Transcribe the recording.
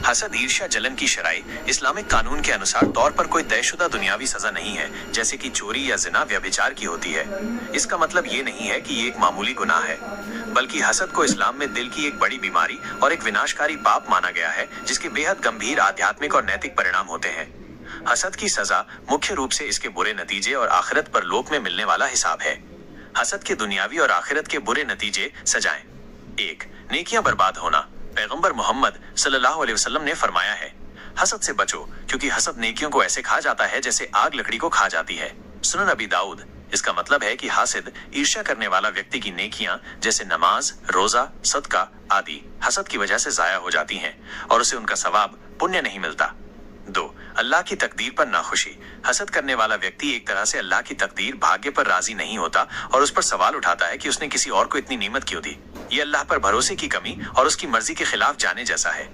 हसद, ईर्ष्या, जलन की शराई इस्लामिक कानून के अनुसार तौर पर कोई तयशुदा दुनियावी सजा नहीं है, जैसे कि चोरी या जिना, व्यभिचार की होती है। इसका मतलब ये नहीं है कि ये एक मामूली गुनाह है, बल्कि हसद को इस्लाम में दिल की एक बड़ी बीमारी और एक विनाशकारी पाप माना गया है, जिसके बेहद गंभीर आध्यात्मिक और नैतिक परिणाम होते हैं। हसद की सजा मुख्य रूप से इसके बुरे नतीजे और आखिरत पर लोक में मिलने वाला हिसाब है। हसद के दुनियावी और आखिरत के बुरे नतीजे, सजाएं। 1. नेकियां बर्बाद होना। पैगंबर मोहम्मद सल्लल्लाहु अलैहि वसल्लम ने फरमाया है, हसद से बचो, क्योंकि हसद नेकियों को ऐसे खा जाता है जैसे आग लकड़ी को खा जाती है। सुनन अबी दाऊद। इसका मतलब है कि हासिद, ईर्ष्या करने वाला व्यक्ति की नेकियां जैसे नमाज, रोजा, सदका आदि हसद की वजह से जाया हो जाती हैं और उसे उनका सवाब, पुण्य नहीं मिलता। 2. अल्लाह की तकदीर पर नाखुशी। हसद करने वाला व्यक्ति एक तरह से अल्लाह की तकदीर, भाग्य पर राजी नहीं होता और उस पर सवाल उठाता है कि उसने किसी और को इतनी नेमत क्यों दी। ये अल्लाह पर भरोसे की कमी और उसकी मर्जी के खिलाफ जाने जैसा है।